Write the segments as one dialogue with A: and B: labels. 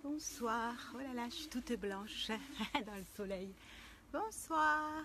A: bonsoir. Oh là là, je suis toute blanche dans le soleil. Bonsoir.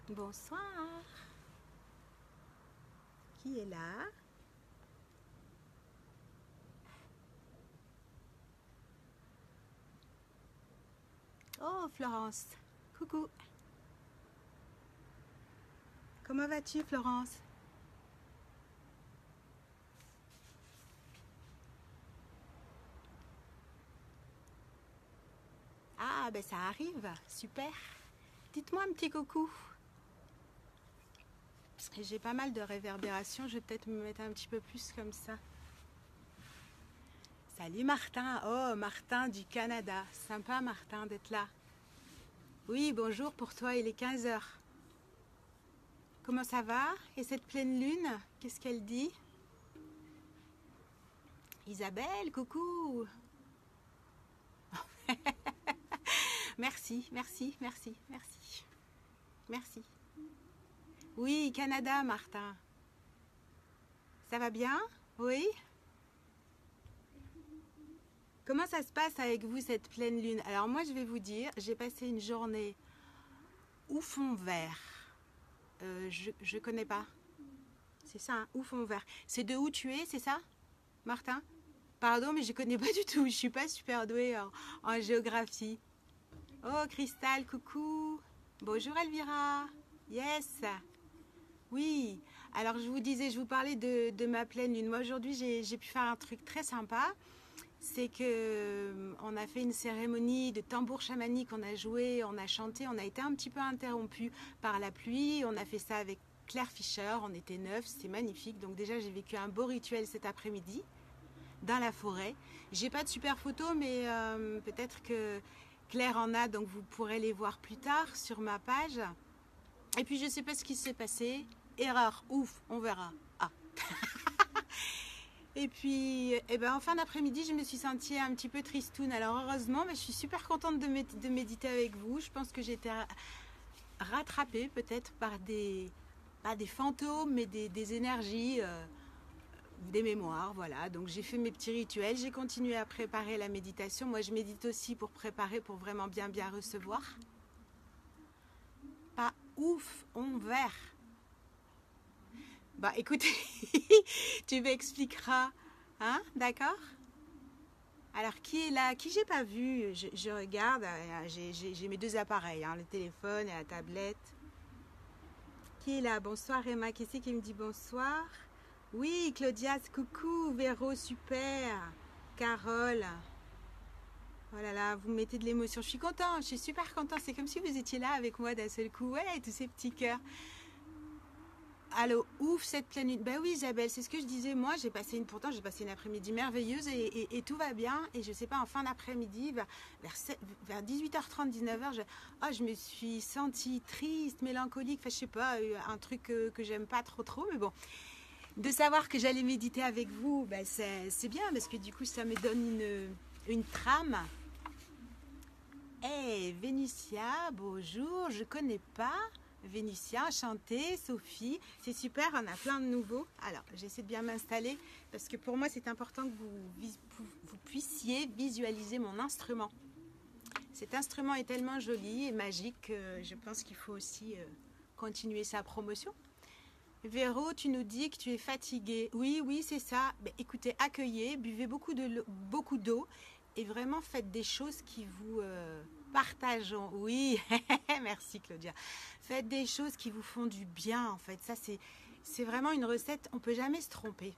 A: Bonsoir. Qui est là? Oh, Florence. Coucou. Comment vas-tu, Florence? Ah, ben ça arrive. Super. Dites-moi un petit coucou. J'ai pas mal de réverbération. Je vais peut-être me mettre un petit peu plus comme ça. Salut Martin. Oh, Martin du Canada. Sympa, Martin, d'être là. Oui, bonjour pour toi. Il est 15 heures. Comment ça va? Et cette pleine lune, qu'est-ce qu'elle dit? Isabelle, coucou. Merci, merci, merci, merci. Merci. Oui, Canada, Martin. Ça va bien? Oui? Comment ça se passe avec vous, cette pleine lune? Alors moi, je vais vous dire, j'ai passé une journée où fond vert. Je connais pas. C'est ça, hein, où fond vert. C'est de où tu es, c'est ça, Martin? Pardon, mais je connais pas du tout. Je suis pas super douée en géographie. Oh, Cristal, coucou. Bonjour, Elvira. Yes. Oui. Alors, je vous disais, je vous parlais de ma pleine lune. Moi, aujourd'hui, j'ai pu faire un truc très sympa. C'est que on a fait une cérémonie de tambour chamanique. On a joué, on a chanté. On a été un petit peu interrompu par la pluie. On a fait ça avec Claire Fischer. On était 9. C'était magnifique. Donc déjà, j'ai vécu un beau rituel cet après-midi dans la forêt. J'ai pas de super photos, mais peut-être que Claire en a, donc vous pourrez les voir plus tard sur ma page. Et puis je sais pas ce qui s'est passé. Erreur, ouf, on verra. Ah. Et puis, en fin d'après-midi, je me suis sentie un petit peu tristoune. Alors heureusement, je suis super contente de méditer avec vous. Je pense que j'ai été rattrapée peut-être par pas des fantômes, mais des énergies, des mémoires, voilà. Donc j'ai fait mes petits rituels, j'ai continué à préparer la méditation. Moi, je médite aussi pour préparer, pour vraiment bien recevoir. Pas ouf, on vert. Bah écoutez, tu m'expliqueras, hein, d'accord? Alors qui est là? Qui j'ai pas vu? Je regarde, j'ai mes deux appareils, hein, le téléphone et la tablette. Qui est là? Bonsoir Emma, qui c'est qui me dit bonsoir? Oui, Claudia, coucou, Véro, super. Carole. Oh là là, vous me mettez de l'émotion. Je suis contente, je suis super contente. C'est comme si vous étiez là avec moi d'un seul coup. Ouais, tous ces petits cœurs. Allô, ouf, cette pleine lune. Ben oui, Isabelle, c'est ce que je disais. Moi, pourtant, j'ai passé une après-midi merveilleuse et tout va bien. Et je sais pas, en fin d'après-midi, vers 18h30, 19h, je me suis sentie triste, mélancolique. Enfin, je sais pas, un truc que j'aime pas trop, mais bon. De savoir que j'allais méditer avec vous, ben c'est bien parce que du coup, ça me donne une trame. Hey, Vénusia, bonjour, je connais pas. Vénusia, enchantée, Sophie, c'est super, on a plein de nouveaux. Alors, j'essaie de bien m'installer parce que pour moi, c'est important que vous puissiez visualiser mon instrument. Cet instrument est tellement joli et magique que je pense qu'il faut aussi continuer sa promotion. Véro, tu nous dis que tu es fatiguée. Oui, c'est ça. Ben, écoutez, accueillez, buvez beaucoup d'eau et vraiment faites des choses qui vous partagent. Oui, merci Claudia. Faites des choses qui vous font du bien en fait. Ça, c'est vraiment une recette, on ne peut jamais se tromper.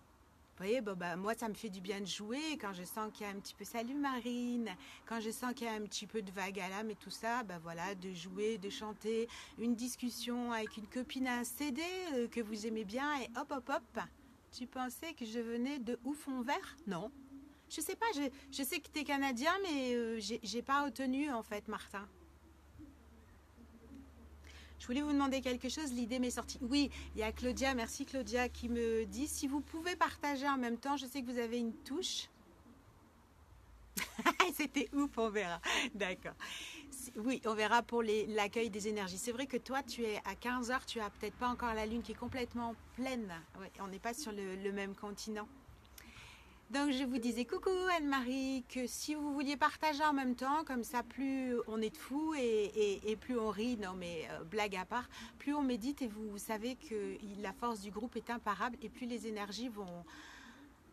A: voyez, bon, bah, moi, ça me fait du bien de jouer quand je sens qu'il y a un petit peu salut Marine, quand je sens qu'il y a un petit peu de vague à l'âme et tout ça, bah voilà, de jouer, de chanter, une discussion avec une copine à un CD que vous aimez bien et hop, hop, hop. Tu pensais que je venais de où fond vert? Non. Je sais pas, je sais que tu es canadien, mais j'ai pas retenu en fait, Martin. Je voulais vous demander quelque chose, l'idée m'est sortie. Oui, il y a Claudia, merci Claudia, qui me dit si vous pouvez partager en même temps, je sais que vous avez une touche. C'était ouf, on verra. D'accord. Oui, on verra pour l'accueil des énergies. C'est vrai que toi, tu es à 15 heures, tu as peut-être pas encore la lune qui est complètement pleine. Ouais, on n'est pas sur le même continent. Donc je vous disais coucou Anne-Marie, que si vous vouliez partager en même temps, comme ça plus on est de fous et plus on rit, non mais blague à part, plus on médite et vous savez que la force du groupe est imparable et plus les énergies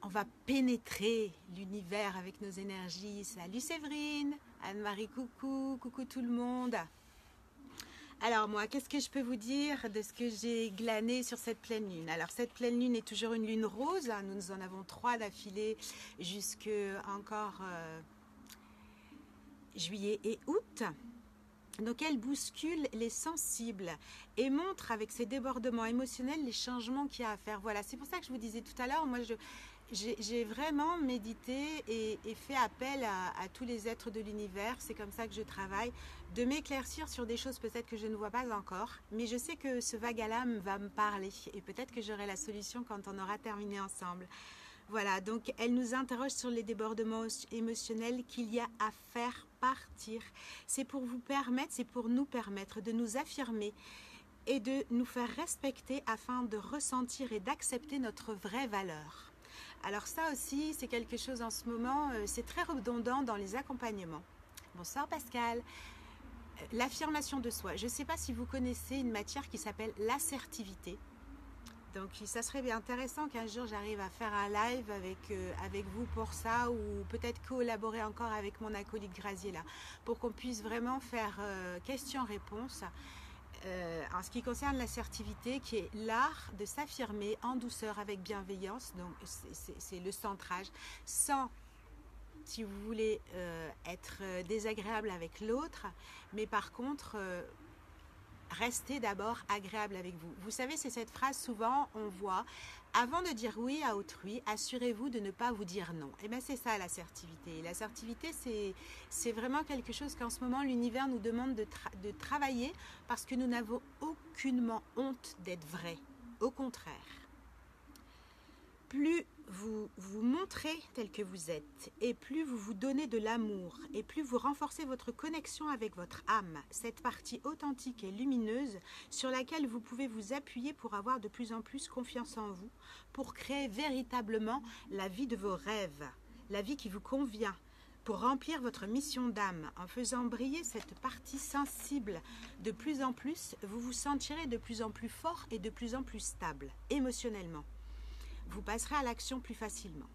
A: on va pénétrer l'univers avec nos énergies. Salut Séverine, Anne-Marie coucou, coucou tout le monde. Alors moi, qu'est-ce que je peux vous dire de ce que j'ai glané sur cette pleine lune? Alors cette pleine lune est toujours une lune rose, nous en avons 3 d'affilée jusque encore juillet et août. Donc elle bouscule les sensibles et montre avec ses débordements émotionnels les changements qu'il y a à faire. Voilà, c'est pour ça que je vous disais tout à l'heure, moi j'ai vraiment médité et fait appel à tous les êtres de l'univers, c'est comme ça que je travaille, de m'éclaircir sur des choses peut-être que je ne vois pas encore, mais je sais que ce vague à l'âme va me parler et peut-être que j'aurai la solution quand on aura terminé ensemble. Voilà, donc elle nous interroge sur les débordements émotionnels qu'il y a à faire partir. C'est pour vous permettre, c'est pour nous permettre de nous affirmer et de nous faire respecter afin de ressentir et d'accepter notre vraie valeur. Alors ça aussi, c'est quelque chose en ce moment, c'est très redondant dans les accompagnements. Bonsoir Pascal. L'affirmation de soi. Je ne sais pas si vous connaissez une matière qui s'appelle l'assertivité. Donc ça serait bien intéressant qu'un jour j'arrive à faire un live avec vous pour ça ou peut-être collaborer encore avec mon acolyte Graziella pour qu'on puisse vraiment faire question-réponse. En ce qui concerne l'assertivité, qui est l'art de s'affirmer en douceur avec bienveillance, donc c'est le centrage, sans, si vous voulez, être désagréable avec l'autre, mais par contre, restez d'abord agréable avec vous. Vous savez, c'est cette phrase souvent, on voit, avant de dire oui à autrui, assurez-vous de ne pas vous dire non. Et bien c'est ça l'assertivité. L'assertivité, c'est vraiment quelque chose qu'en ce moment, l'univers nous demande de travailler parce que nous n'avons aucunement honte d'être vrai. Au contraire. Plus vous vous montrez tel que vous êtes et plus vous vous donnez de l'amour et plus vous renforcez votre connexion avec votre âme, cette partie authentique et lumineuse sur laquelle vous pouvez vous appuyer pour avoir de plus en plus confiance en vous, pour créer véritablement la vie de vos rêves, la vie qui vous convient, pour remplir votre mission d'âme. En faisant briller cette partie sensible de plus en plus, vous vous sentirez de plus en plus fort et de plus en plus stable émotionnellement. Vous passerez à l'action plus facilement.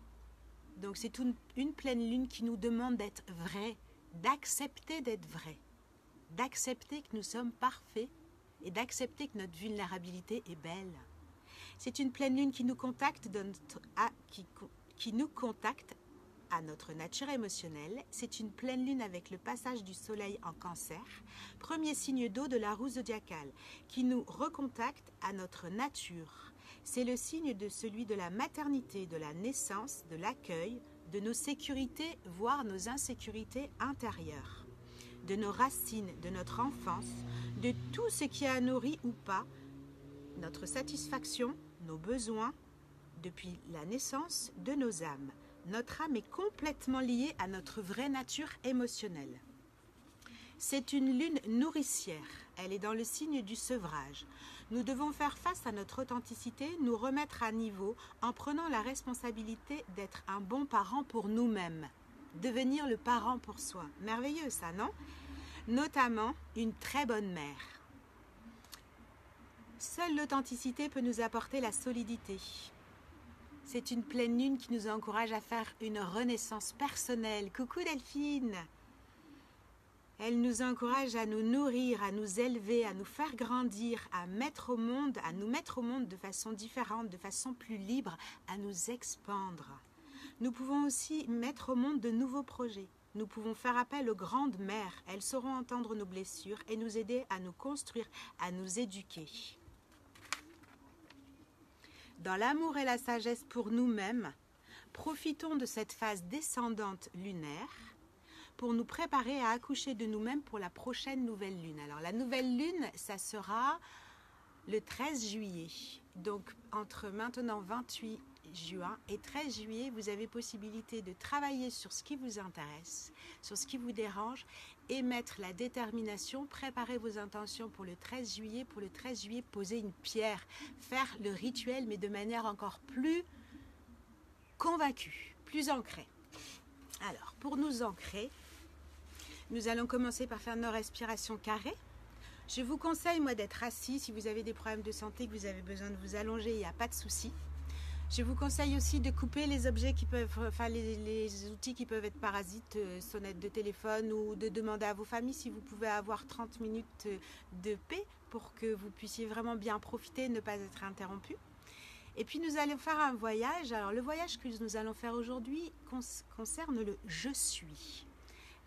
A: Donc c'est une pleine lune qui nous demande d'être vrai, d'accepter d'être vrai, d'accepter que nous sommes parfaits et d'accepter que notre vulnérabilité est belle. C'est une pleine lune qui nous contacte, qui nous contacte à notre nature émotionnelle. C'est une pleine lune avec le passage du soleil en cancer, premier signe d'eau de la roue zodiacale, qui nous recontacte à notre nature. C'est le signe de celui de la maternité, de la naissance, de l'accueil, de nos sécurités, voire nos insécurités intérieures, de nos racines, de notre enfance, de tout ce qui a nourri ou pas notre satisfaction, nos besoins, depuis la naissance de nos âmes. Notre âme est complètement liée à notre vraie nature émotionnelle. C'est une lune nourricière, elle est dans le signe du sevrage. Nous devons faire face à notre authenticité, nous remettre à niveau en prenant la responsabilité d'être un bon parent pour nous-mêmes, devenir le parent pour soi. Merveilleux ça, non? Notamment une très bonne mère. Seule l'authenticité peut nous apporter la solidité. C'est une pleine lune qui nous encourage à faire une renaissance personnelle. Coucou Delphine! Elle nous encourage à nous nourrir, à nous élever, à nous faire grandir, à nous mettre au monde de façon différente, de façon plus libre, à nous expandre. Nous pouvons aussi mettre au monde de nouveaux projets. Nous pouvons faire appel aux grandes mères. Elles sauront entendre nos blessures et nous aider à nous construire, à nous éduquer. Dans l'amour et la sagesse pour nous-mêmes, profitons de cette phase descendante lunaire pour nous préparer à accoucher de nous-mêmes pour la prochaine nouvelle lune. Alors la nouvelle lune, ça sera le 13 juillet. Donc entre maintenant 28 juin et 13 juillet, vous avez possibilité de travailler sur ce qui vous intéresse, sur ce qui vous dérange et mettre la détermination, préparer vos intentions pour le 13 juillet. Pour le 13 juillet, poser une pierre, faire le rituel mais de manière encore plus convaincue, plus ancrée. Alors pour nous ancrer, nous allons commencer par faire nos respirations carrées. Je vous conseille, moi, d'être assis. Si vous avez des problèmes de santé, que vous avez besoin de vous allonger, il n'y a pas de souci. Je vous conseille aussi de couper les objets qui peuvent, enfin les outils qui peuvent être parasites, sonnettes de téléphone, ou de demander à vos familles si vous pouvez avoir 30 minutes de paix pour que vous puissiez vraiment bien profiter et ne pas être interrompu. Et puis nous allons faire un voyage. Alors le voyage que nous allons faire aujourd'hui concerne le « je suis ».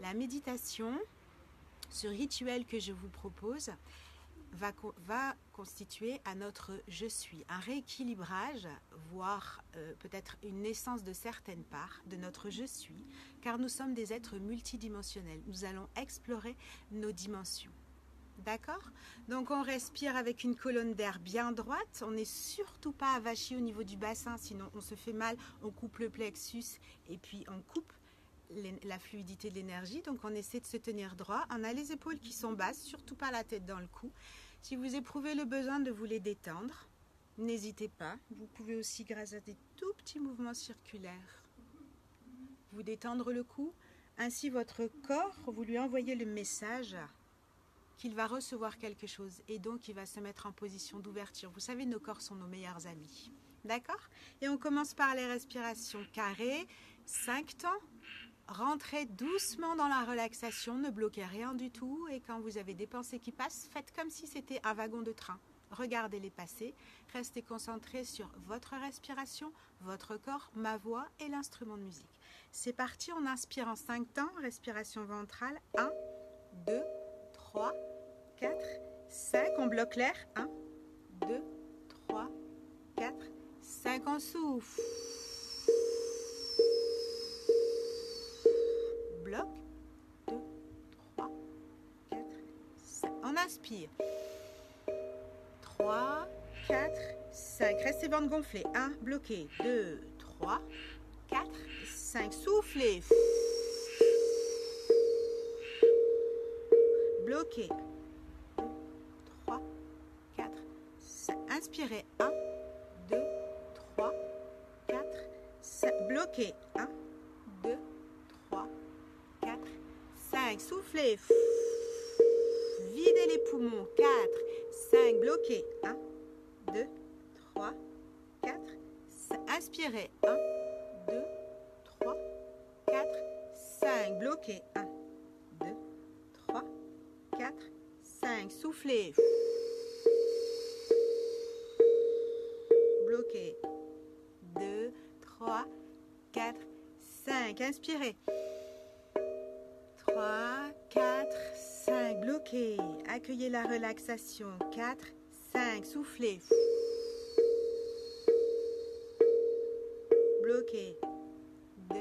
A: La méditation, ce rituel que je vous propose, va constituer à notre « je suis », un rééquilibrage, voire peut-être une naissance de certaines parts de notre « je suis », car nous sommes des êtres multidimensionnels. Nous allons explorer nos dimensions. D'accord? Donc on respire avec une colonne d'air bien droite, on n'est surtout pas avachi au niveau du bassin, sinon on se fait mal, on coupe le plexus et puis on coupe la fluidité de l'énergie. Donc on essaie de se tenir droit. On a les épaules qui sont basses, surtout pas la tête dans le cou. Si vous éprouvez le besoin de vous les détendre, n'hésitez pas. Vous pouvez aussi, grâce à des tout petits mouvements circulaires, vous détendre le cou. Ainsi votre corps, vous lui envoyez le message qu'il va recevoir quelque chose et donc il va se mettre en position d'ouverture. Vous savez, nos corps sont nos meilleurs amis. D'accord? Et on commence par les respirations carrées, 5 temps. Rentrez doucement dans la relaxation, ne bloquez rien du tout et quand vous avez des pensées qui passent, faites comme si c'était un wagon de train. Regardez-les passer, restez concentrés sur votre respiration, votre corps, ma voix et l'instrument de musique. C'est parti, on inspire en 5 temps, respiration ventrale, 1, 2, 3, 4, 5, on bloque l'air, 1, 2, 3, 4, 5, on souffle. Bloc, 2, 3, 4, 5. On inspire. 3, 4, 5. Restez ventre gonflé. 1, bloqué. 2, 3, 4, 5. Soufflez. Bloqué. 2, 3, 4, 5. Inspirez. 1, 2, 3, 4, 5. Bloqué. 1, 2, 3, 4, 5. Soufflez. Videz les poumons. 4, 5. Bloquez. 1, 2, 3, 4, 5. Inspirez. 1, 2, 3, 4, 5. Bloquez. 1, 2, 3, 4, 5. Soufflez. Bloquez. 2, 3, 4, 5. Inspirez. 3, 4, 5. Bloquez. Accueillez la relaxation. 4, 5. Soufflez. Bloquez. 2,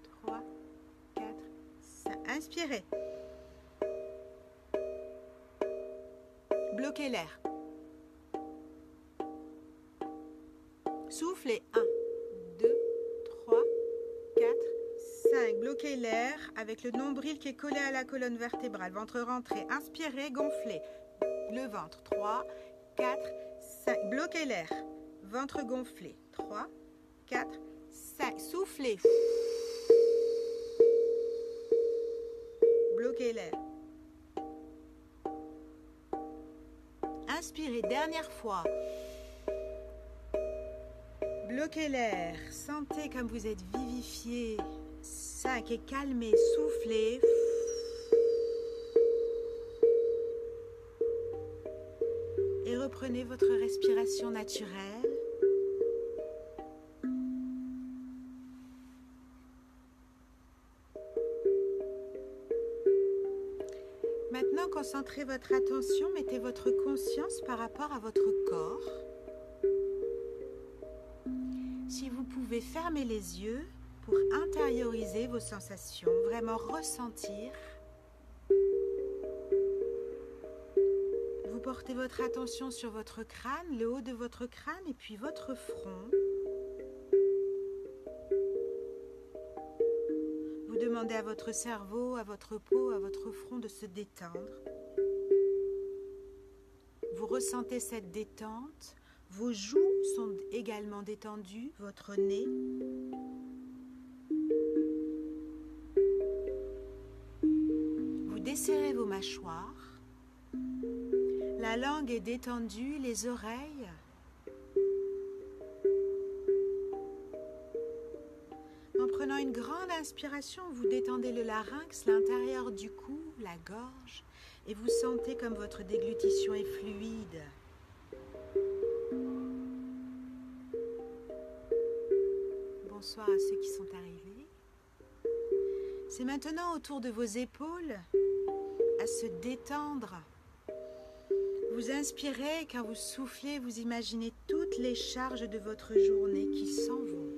A: 3, 4, 5. Inspirez. Bloquez l'air. Soufflez. 1, 2, 3, 4, 5. Bloquez l'air avec le nombril qui est collé à la colonne vertébrale. Ventre rentré. Inspirez, gonflez. Le ventre. 3, 4, 5. Bloquez l'air. Ventre gonflé. 3, 4, 5. Soufflez. Bloquez l'air. Inspirez, dernière fois. Bloquez l'air. Sentez comme vous êtes vivifié. 5 et calmez. Soufflez. reprenez votre respiration naturelle. Maintenant, concentrez votre attention, mettez votre conscience par rapport à votre corps. Si vous pouvez fermer les yeux pour intérioriser vos sensations, vraiment ressentir. Vous portez votre attention sur votre crâne, le haut de votre crâne et puis votre front. Vous demandez à votre cerveau, à votre peau, à votre front de se détendre. Vous ressentez cette détente. Vos joues sont également détendues, votre nez. Vous desserrez vos mâchoires. La langue est détendue, les oreilles. En prenant une grande inspiration, vous détendez le larynx, l'intérieur du cou, la gorge, et vous sentez comme votre déglutition est fluide. Bonsoir à ceux qui sont arrivés. C'est maintenant au tour de vos épaules à se détendre. Vous inspirez, quand vous soufflez, vous imaginez toutes les charges de votre journée qui s'en vont.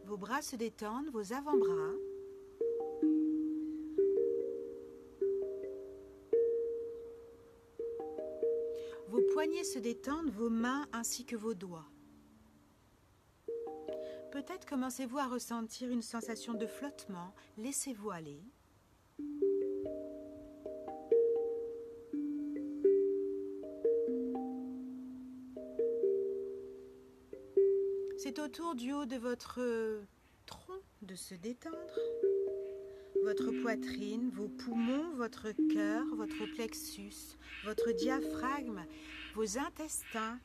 A: Vos bras se détendent, vos avant-bras. Vos poignets se détendent, vos mains ainsi que vos doigts. Peut-être commencez-vous à ressentir une sensation de flottement. Laissez-vous aller. C'est au tour du haut de votre tronc de se détendre. Votre poitrine, vos poumons, votre cœur, votre plexus, votre diaphragme, vos intestins,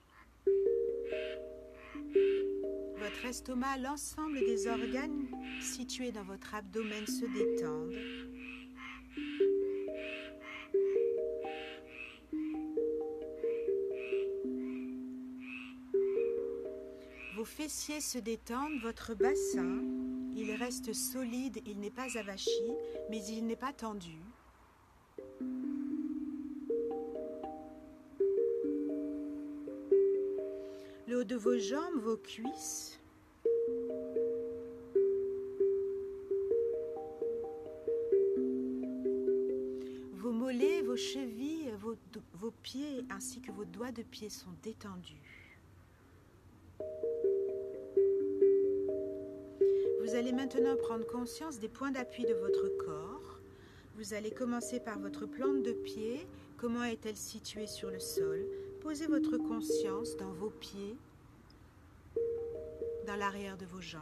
A: votre estomac, l'ensemble des organes situés dans votre abdomen se détendent. Vos fessiers se détendent, votre bassin, il reste solide, il n'est pas avachi, mais il n'est pas tendu. Le haut de vos jambes, vos cuisses. Vos mollets, vos chevilles, vos pieds ainsi que vos doigts de pied sont détendus. Vous allez maintenant prendre conscience des points d'appui de votre corps. Vous allez commencer par votre plante de pied. Comment est-elle située sur le sol? Posez votre conscience dans vos pieds, dans l'arrière de vos jambes,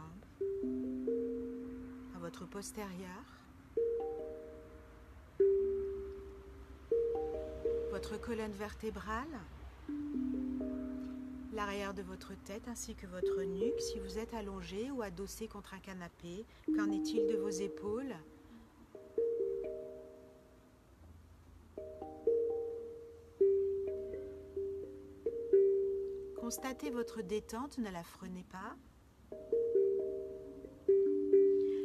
A: dans votre postérieur, votre colonne vertébrale, l'arrière de votre tête ainsi que votre nuque. Si vous êtes allongé ou adossé contre un canapé, qu'en est-il de vos épaules? Constatez votre détente, ne la freinez pas.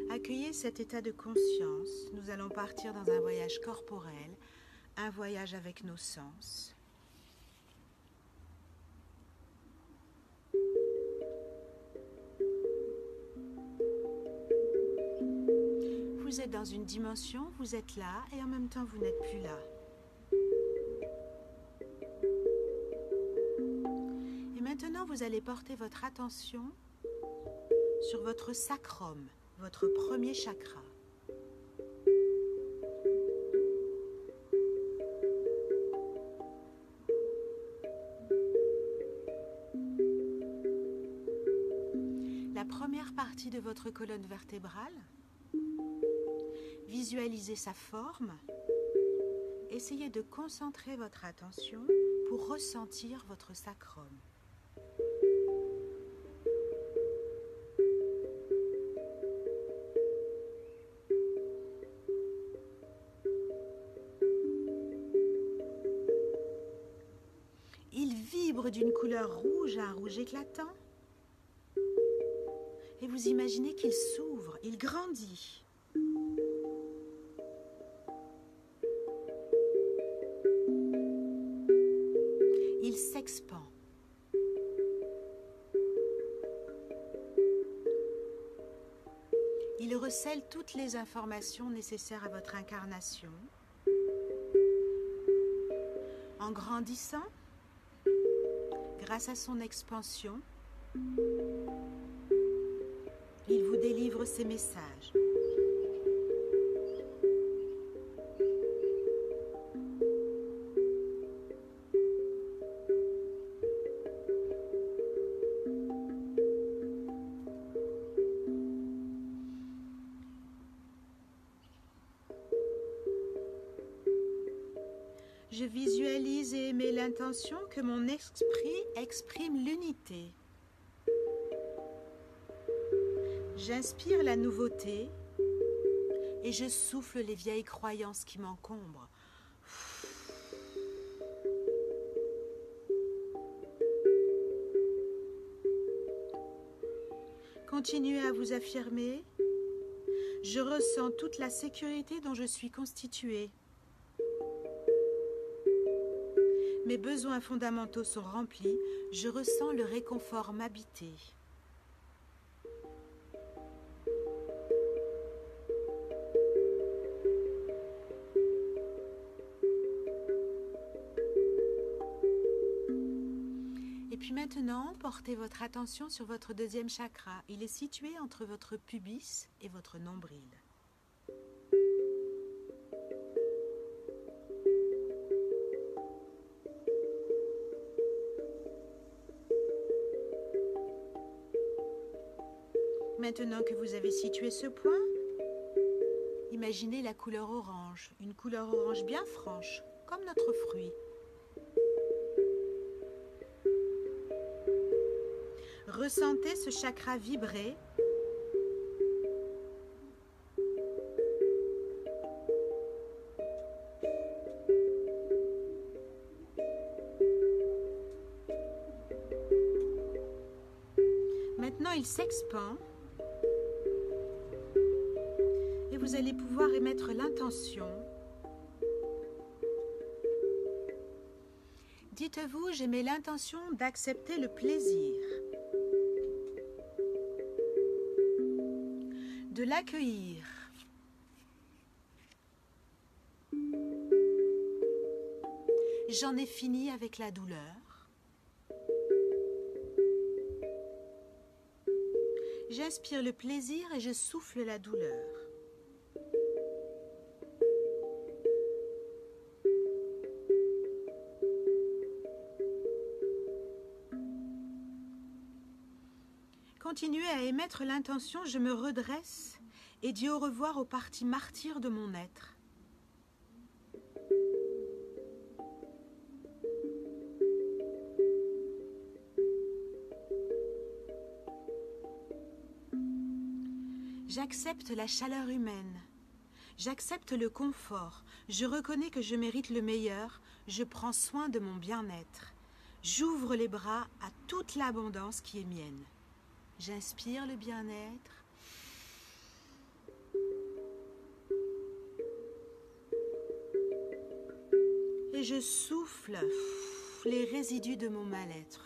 A: Accueillez cet état de conscience. Nous allons partir dans un voyage corporel, un voyage avec nos sens. Vous êtes dans une dimension, vous êtes là et en même temps vous n'êtes plus là. Et maintenant vous allez porter votre attention sur votre sacrum, votre premier chakra. La première partie de votre colonne vertébrale. Visualisez sa forme. Essayez de concentrer votre attention pour ressentir votre sacrum. délivre d'une couleur rouge à un rouge éclatant. Et vous imaginez qu'il s'ouvre, il grandit. Il s'expand. Il recèle toutes les informations nécessaires à votre incarnation. En grandissant, grâce à son expansion, il vous délivre ses messages. Je visualise et émets l'intention que mon esprit exprime l'unité. J'inspire la nouveauté et je souffle les vieilles croyances qui m'encombrent. Continuez à vous affirmer. Je ressens toute la sécurité dont je suis constituée. Mes besoins fondamentaux sont remplis. Je ressens le réconfort m'habiter. Et puis maintenant, portez votre attention sur votre deuxième chakra. Il est situé entre votre pubis et votre nombril. Maintenant que vous avez situé ce point, imaginez la couleur orange, une couleur orange bien franche, comme notre fruit. Ressentez ce chakra vibrer. Maintenant, il s'expand. Et vous allez pouvoir émettre l'intention. Dites-vous, j'émets l'intention d'accepter le plaisir, de l'accueillir. J'en ai fini avec la douleur. J'inspire le plaisir et je souffle la douleur. Continuez à émettre l'intention, je me redresse et dis au revoir aux parties martyres de mon être. J'accepte la chaleur humaine, j'accepte le confort, je reconnais que je mérite le meilleur, je prends soin de mon bien-être. J'ouvre les bras à toute l'abondance qui est mienne. J'inspire le bien-être. Et je souffle les résidus de mon mal-être.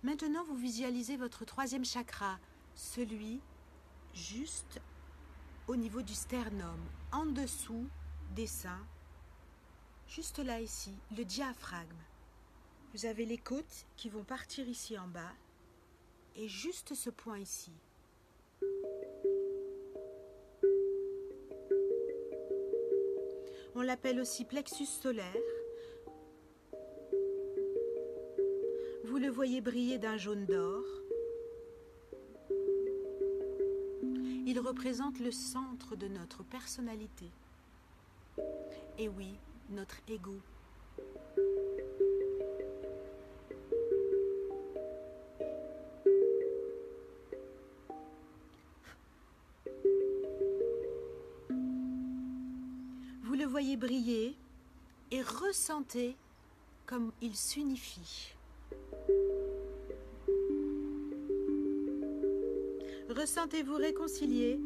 A: Maintenant, vous visualisez votre troisième chakra, celui juste au niveau du sternum, en dessous des seins, juste là ici, le diaphragme. Vous avez les côtes qui vont partir ici en bas et juste ce point ici. On l'appelle aussi plexus solaire. Vous le voyez briller d'un jaune d'or. Il représente le centre de notre personnalité. Et oui, notre ego. Vous le voyez briller et ressentez comme il s'unifie. Ressentez-vous réconcilié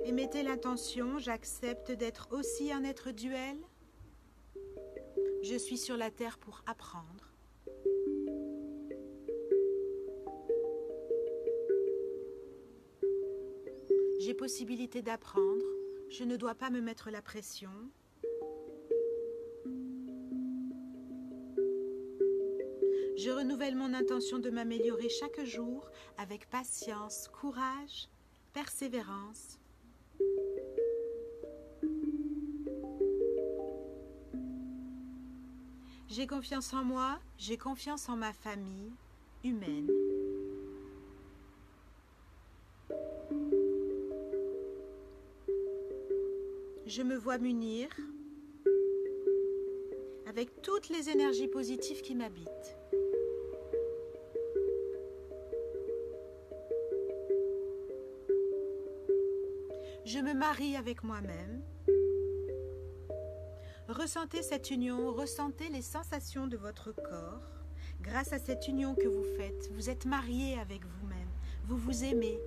A: et mettez l'intention, j'accepte d'être aussi un être duel. Je suis sur la terre pour apprendre. J'ai possibilité d'apprendre, je ne dois pas me mettre la pression. Je renouvelle mon intention de m'améliorer chaque jour avec patience, courage, persévérance. J'ai confiance en moi, j'ai confiance en ma famille humaine. Je me vois m'unir avec toutes les énergies positives qui m'habitent. Je me marie avec moi-même. Ressentez cette union, ressentez les sensations de votre corps. Grâce à cette union que vous faites, vous êtes marié avec vous-même, vous vous aimez.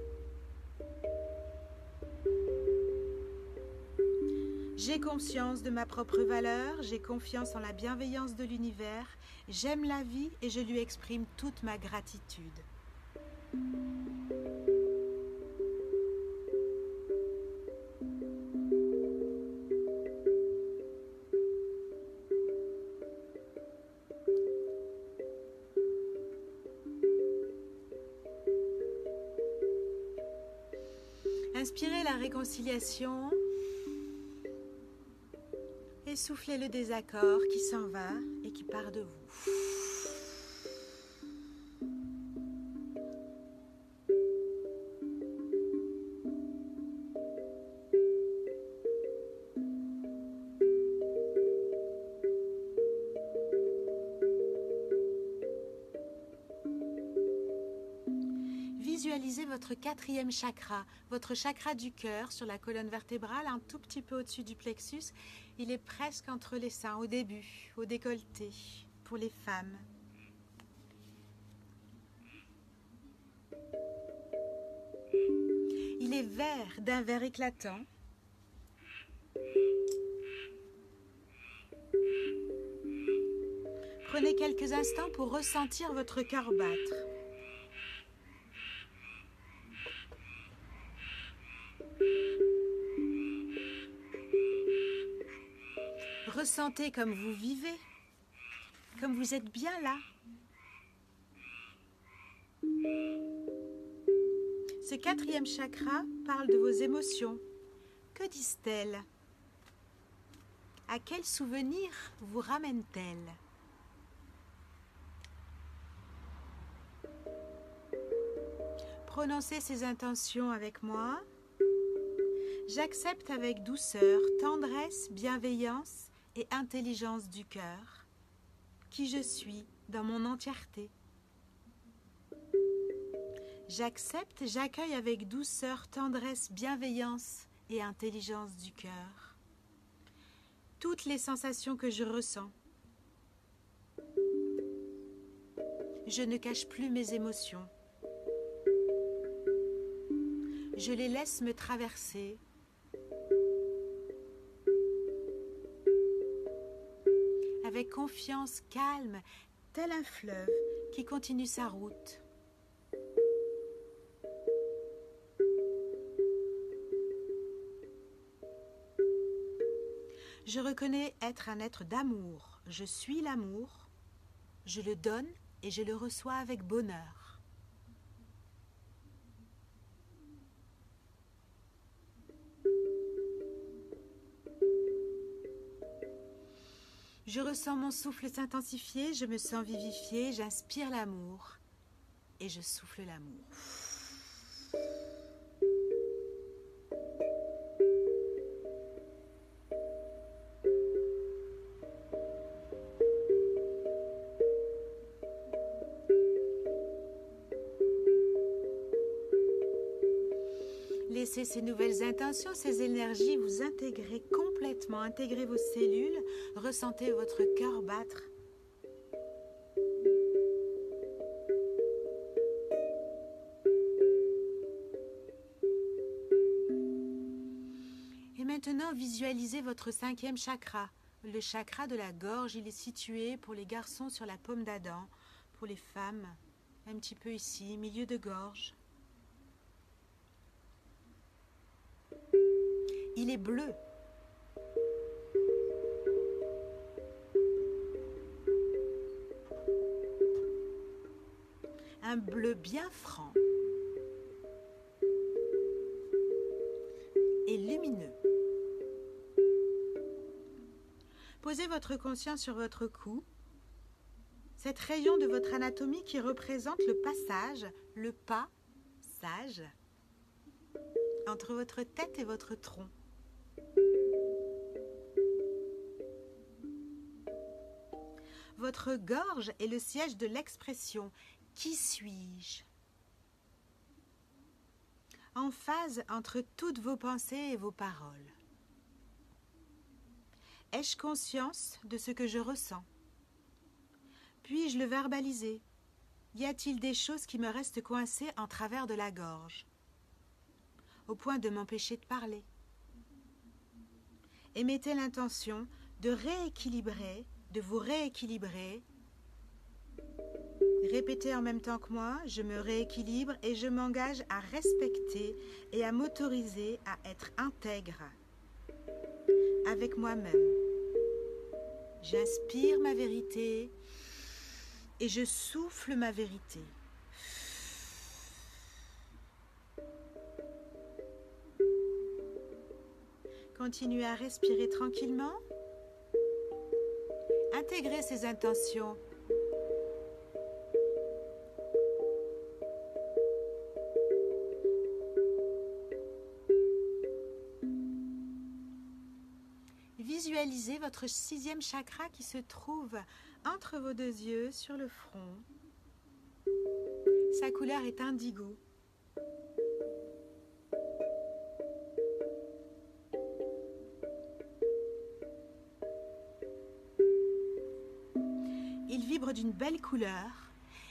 A: J'ai conscience de ma propre valeur, j'ai confiance en la bienveillance de l'univers, j'aime la vie et je lui exprime toute ma gratitude. Inspirez la réconciliation et soufflez le désaccord qui s'en va et qui part de vous. Visualisez votre quatrième chakra, votre chakra du cœur sur la colonne vertébrale, un tout petit peu au-dessus du plexus. Il est presque entre les seins, au début, au décolleté, pour les femmes. Il est vert, d'un vert éclatant. Prenez quelques instants pour ressentir votre cœur battre. Ressentez comme vous vivez, comme vous êtes bien là. Ce quatrième chakra parle de vos émotions. Que disent-elles? À quel souvenir vous ramènent-elles? Prononcez ces intentions avec moi. J'accepte avec douceur, tendresse, bienveillance et intelligence du cœur qui je suis dans mon entièreté. J'accepte, j'accueille avec douceur, tendresse, bienveillance et intelligence du cœur toutes les sensations que je ressens. Je ne cache plus mes émotions. Je les laisse me traverser. Avec confiance calme, tel un fleuve qui continue sa route. Je reconnais être un être d'amour. Je suis l'amour. Je le donne et je le reçois avec bonheur. Je ressens mon souffle s'intensifier, je me sens vivifiée, j'inspire l'amour et je souffle l'amour. laissez ces nouvelles intentions, ces énergies vous intégrer complètement, intégrer vos cellules, ressentez votre cœur battre. Et maintenant, visualisez votre 5e chakra. Le chakra de la gorge, il est situé pour les garçons sur la paume d'Adam, pour les femmes, un petit peu ici, milieu de gorge. Il est bleu. Un bleu bien franc et lumineux. Posez votre conscience sur votre cou, cette région de votre anatomie qui représente le passage, le pas sage, entre votre tête et votre tronc. Votre gorge est le siège de l'expression « Qui suis-je » en phase entre toutes vos pensées et vos paroles. Ai-je conscience de ce que je ressens? Puis-je le verbaliser? Y a-t-il des choses qui me restent coincées en travers de la gorge, au point de m'empêcher de parler? Émettez l'intention de rééquilibrer, de vous rééquilibrer. Répétez en même temps que moi, je me rééquilibre et je m'engage à respecter et à m'autoriser à être intègre avec moi-même. J'inspire ma vérité et je souffle ma vérité. Continuez à respirer tranquillement. Intégrez ces intentions. Visualisez votre 6e chakra qui se trouve entre vos 2 yeux, sur le front. Sa couleur est indigo. Il vibre d'une belle couleur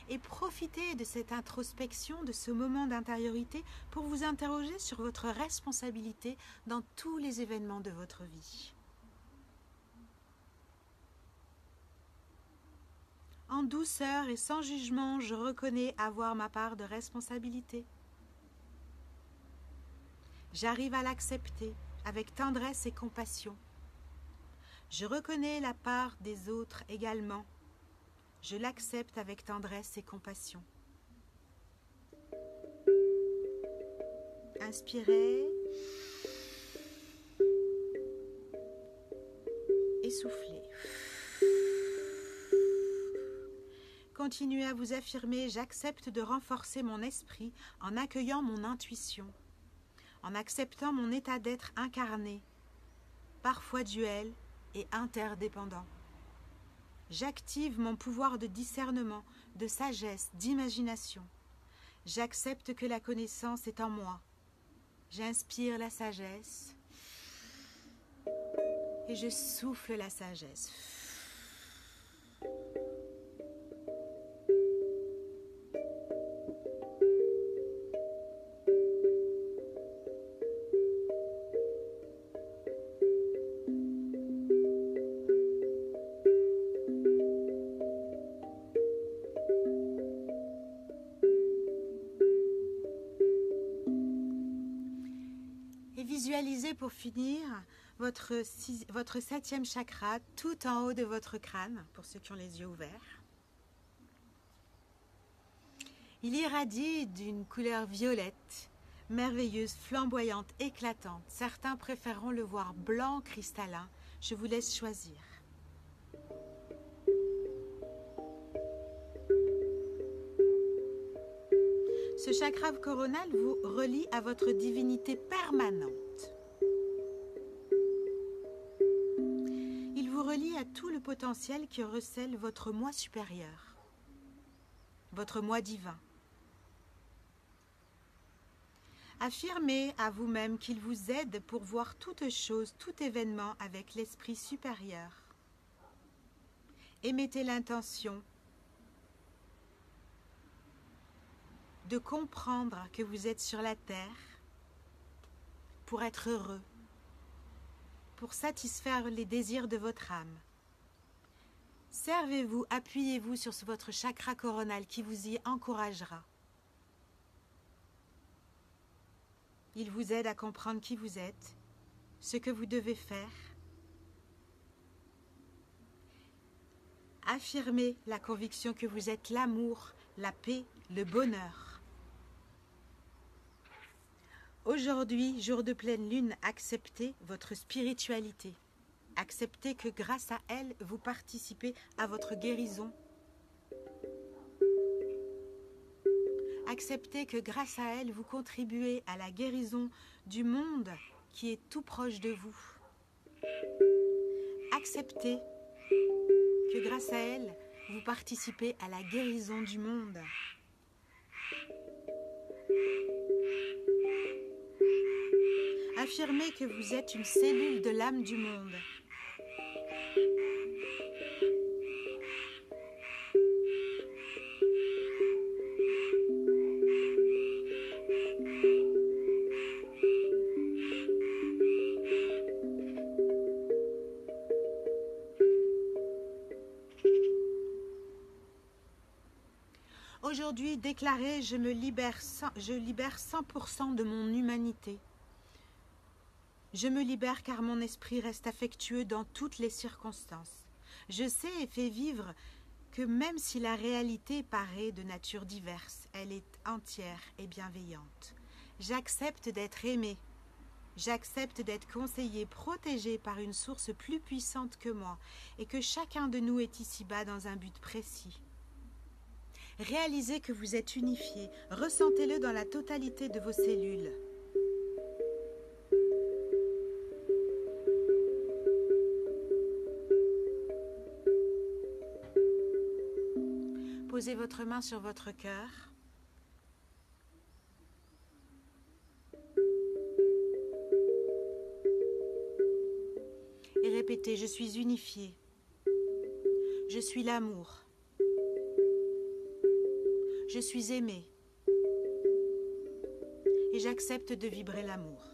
A: et profitez de cette introspection, de ce moment d'intériorité pour vous interroger sur votre responsabilité dans tous les événements de votre vie. En douceur et sans jugement, je reconnais avoir ma part de responsabilité. J'arrive à l'accepter avec tendresse et compassion. Je reconnais la part des autres également. Je l'accepte avec tendresse et compassion. Inspirez et soufflez. Continuez à vous affirmer, j'accepte de renforcer mon esprit en accueillant mon intuition, en acceptant mon état d'être incarné, parfois duel et interdépendant. J'active mon pouvoir de discernement, de sagesse, d'imagination. J'accepte que la connaissance est en moi. J'inspire la sagesse et je souffle la sagesse. Visualisez pour finir votre 7e chakra tout en haut de votre crâne, pour ceux qui ont les yeux ouverts. Il irradie d'une couleur violette, merveilleuse, flamboyante, éclatante. Certains préféreront le voir blanc cristallin. Je vous laisse choisir. Ce chakra coronal vous relie à votre divinité permanente. Il vous relie à tout le potentiel qui recèle votre moi supérieur, votre moi divin. Affirmez à vous-même qu'il vous aide pour voir toute chose, tout événement avec l'esprit supérieur. Émettez l'intention de comprendre que vous êtes sur la terre pour être heureux, pour satisfaire les désirs de votre âme. Servez-vous, appuyez-vous sur votre chakra coronal qui vous y encouragera. Il vous aide à comprendre qui vous êtes, ce que vous devez faire. Affirmez la conviction que vous êtes l'amour, la paix, le bonheur. Aujourd'hui, jour de pleine lune, acceptez votre spiritualité. Acceptez que grâce à elle, vous participez à votre guérison. Acceptez que grâce à elle, vous contribuez à la guérison du monde qui est tout proche de vous. Acceptez que grâce à elle, vous participez à la guérison du monde. Affirmez que vous êtes une cellule de l'âme du monde. Aujourd'hui, déclarez, je libère 100% de mon humanité. Je me libère car mon esprit reste affectueux dans toutes les circonstances. Je sais et fais vivre que même si la réalité paraît de nature diverse, elle est entière et bienveillante. J'accepte d'être aimé. J'accepte d'être conseillé, protégé par une source plus puissante que moi et que chacun de nous est ici-bas dans un but précis. Réalisez que vous êtes unifié, ressentez-le dans la totalité de vos cellules. Posez votre main sur votre cœur. Et répétez, je suis unifié. Je suis l'amour. Je suis aimé. Et j'accepte de vibrer l'amour.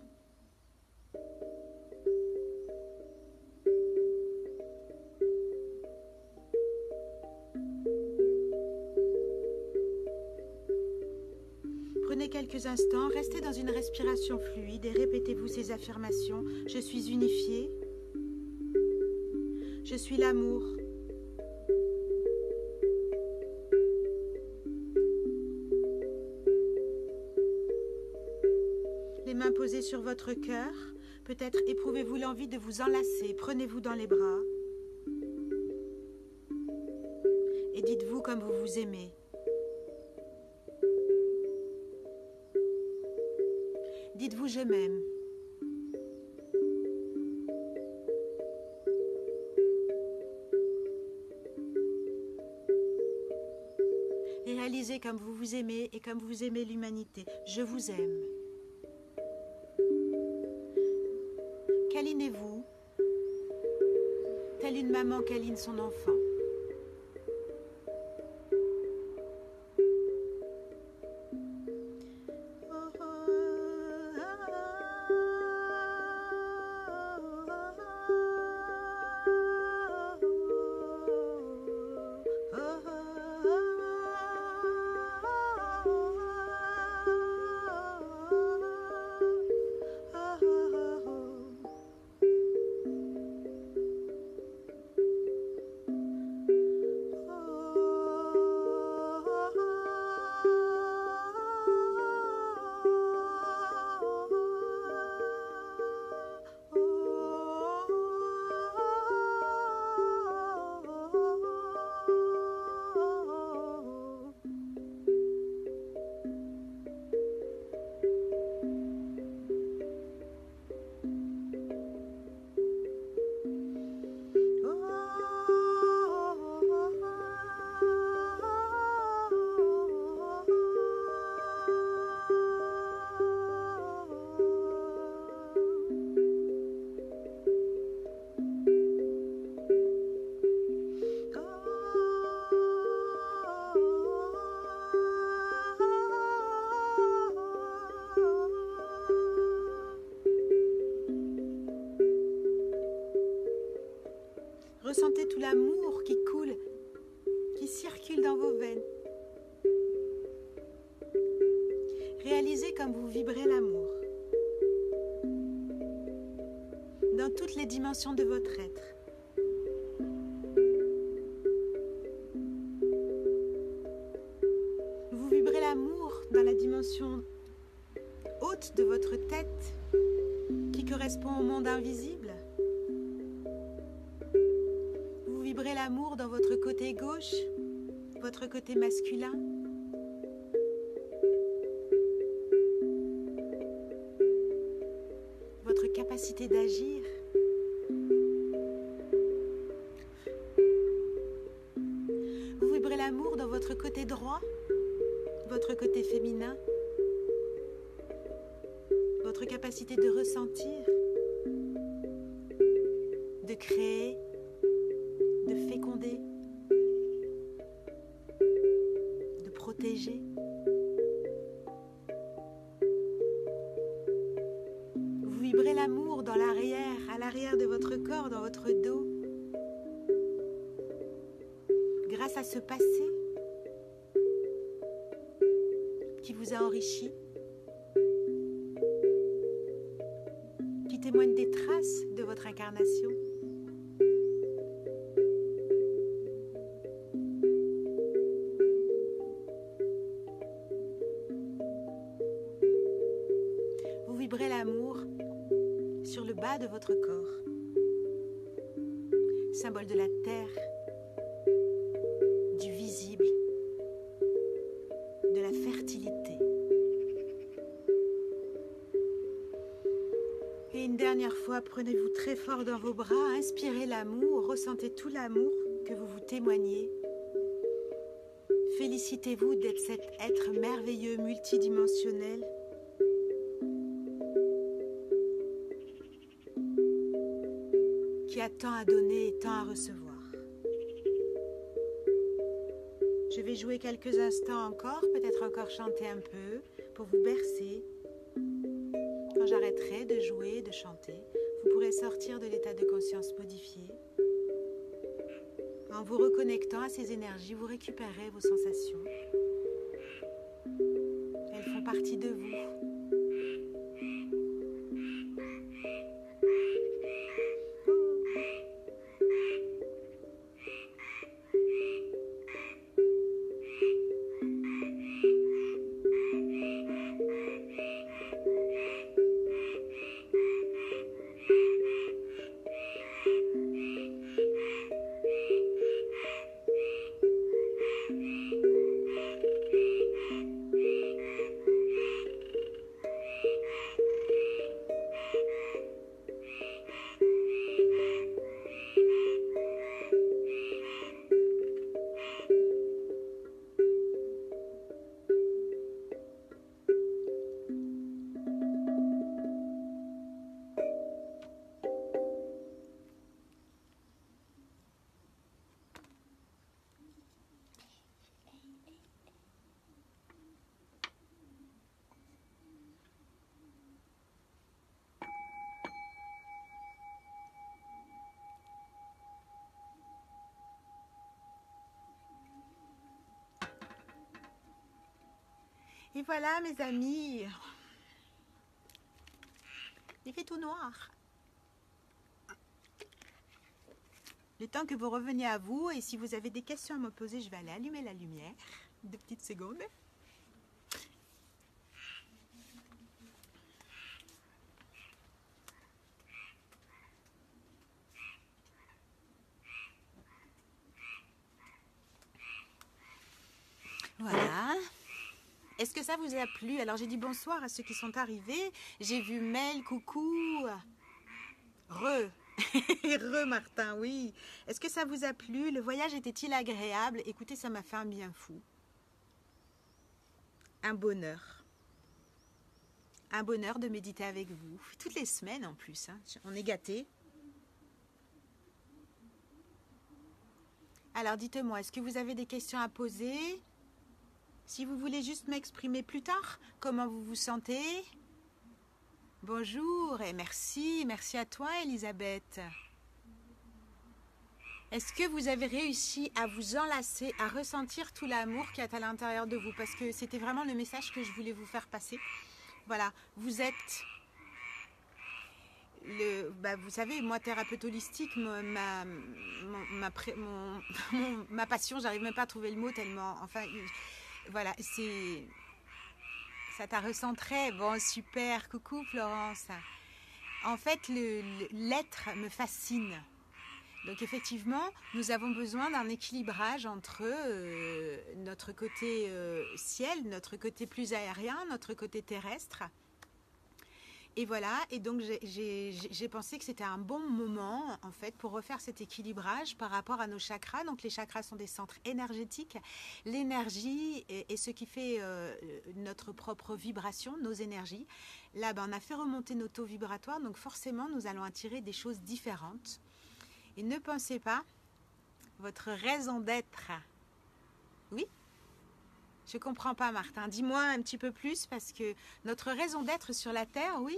A: Prenez quelques instants, restez dans une respiration fluide et répétez-vous ces affirmations. Je suis unifié. Je suis l'amour. Les mains posées sur votre cœur. Peut-être éprouvez-vous l'envie de vous enlacer. Prenez-vous dans les bras. Et dites-vous comme vous vous aimez. Dites-vous je m'aime. Et réalisez comme vous vous aimez et comme vous aimez l'humanité. Je vous aime. Câlinez-vous, telle une maman câline son enfant. Ressentez tout l'amour qui coule, qui circule dans vos veines. Réalisez comme vous vibrez l'amour dans toutes les dimensions de votre être. Vous vibrez l'amour dans la dimension haute de votre tête qui correspond au monde invisible. Vous vibrez l'amour dans votre côté gauche, votre côté masculin. Votre capacité d'agir. Vous vibrez l'amour dans votre côté droit, votre côté féminin. Votre capacité de ressentir, de créer, de féconder, de protéger. Vous vibrez l'amour dans l'arrière, à l'arrière de votre corps, dans votre dos. Grâce à ce passé qui vous a enrichi, qui témoigne des traces de votre incarnation. Vous vibrez l'amour sur le bas de votre corps, symbole de la terre, du visible, de la fertilité. Et une dernière fois, prenez-vous très fort dans vos bras, inspirez l'amour, ressentez tout l'amour que vous vous témoignez. Félicitez-vous d'être cet être merveilleux, multidimensionnel. Qui a tant à donner et tant à recevoir. Je vais jouer quelques instants encore, peut-être encore chanter un peu pour vous bercer. Quand j'arrêterai de jouer, de chanter, vous pourrez sortir de l'état de conscience modifié. En vous reconnectant à ces énergies, vous récupérez vos sensations. Elles font partie de vous. Et voilà mes amis, il fait tout noir. Le temps que vous reveniez à vous, et si vous avez des questions à me poser, je vais aller allumer la lumière. 2 petites secondes. Voilà. Est-ce que ça vous a plu? Alors j'ai dit bonsoir à ceux qui sont arrivés. J'ai vu Mel, coucou. Re Martin, oui. Est-ce que ça vous a plu? Le voyage était-il agréable? Écoutez, ça m'a fait un bien fou. Un bonheur. Un bonheur de méditer avec vous. Toutes les semaines en plus. Hein. On est gâtés. Alors dites-moi, est-ce que vous avez des questions à poser? Si vous voulez juste m'exprimer plus tard, comment vous vous sentez? Bonjour et merci à toi Elisabeth. Est-ce que vous avez réussi à vous enlacer, à ressentir tout l'amour qu'il y a à l'intérieur de vous? Parce que c'était vraiment le message que je voulais vous faire passer. Voilà, vous êtes vous savez, moi, thérapeute holistique, ma passion, j'arrive même pas à trouver le mot tellement. Enfin, voilà, ça t'a recentré. Bon, super, coucou Florence. En fait, l'être me fascine. Donc effectivement, nous avons besoin d'un équilibrage entre notre côté ciel, notre côté plus aérien, notre côté terrestre. Et voilà, et donc j'ai pensé que c'était un bon moment en fait pour refaire cet équilibrage par rapport à nos chakras. Donc les chakras sont des centres énergétiques. L'énergie est ce qui fait notre propre vibration, nos énergies. Là, on a fait remonter nos taux vibratoires, donc forcément nous allons attirer des choses différentes. Et ne pensez pas, votre raison d'être. Oui? Je ne comprends pas, Martin. Dis-moi un petit peu plus, parce que notre raison d'être sur la Terre, oui,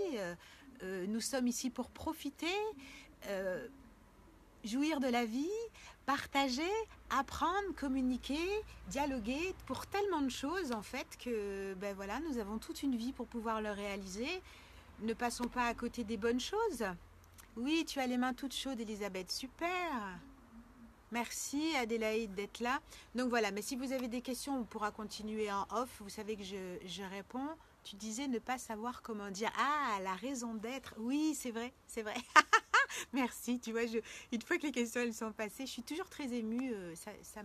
A: nous sommes ici pour profiter, jouir de la vie, partager, apprendre, communiquer, dialoguer, pour tellement de choses, en fait, que voilà, nous avons toute une vie pour pouvoir le réaliser. Ne passons pas à côté des bonnes choses. Oui, tu as les mains toutes chaudes, Elisabeth. Super! Merci Adélaïde d'être là. Donc voilà, mais si vous avez des questions, on pourra continuer en off. Vous savez que je réponds. Tu disais ne pas savoir comment dire. Ah, la raison d'être. Oui, c'est vrai, c'est vrai. Merci, tu vois, une fois que les questions elles sont passées, je suis toujours très émue. Ça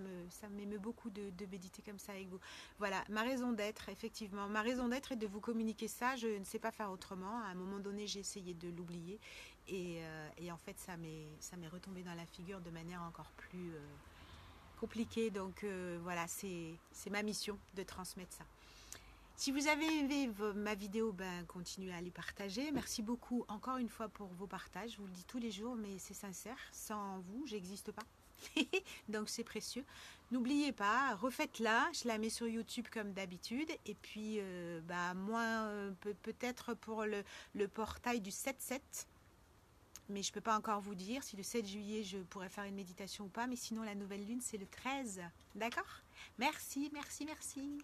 A: m'émeut beaucoup de méditer comme ça avec vous. Voilà, ma raison d'être, effectivement. Ma raison d'être est de vous communiquer ça. Je ne sais pas faire autrement. À un moment donné, j'ai essayé de l'oublier. Et en fait, ça m'est retombé dans la figure de manière encore plus compliquée. Donc voilà, c'est ma mission de transmettre ça. Si vous avez aimé ma vidéo, continuez à les partager. Merci beaucoup encore une fois pour vos partages. Je vous le dis tous les jours, mais c'est sincère. Sans vous, j'existe pas. Donc c'est précieux. N'oubliez pas, refaites-la. Je la mets sur YouTube comme d'habitude. Et puis, moi, peut-être pour le portail du 7-7. Mais je ne peux pas encore vous dire si le 7 juillet je pourrais faire une méditation ou pas. Mais sinon, la nouvelle lune, c'est le 13. D'accord? Merci, merci, merci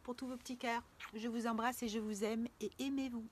A: pour tous vos petits cœurs. Je vous embrasse et je vous aime et aimez-vous.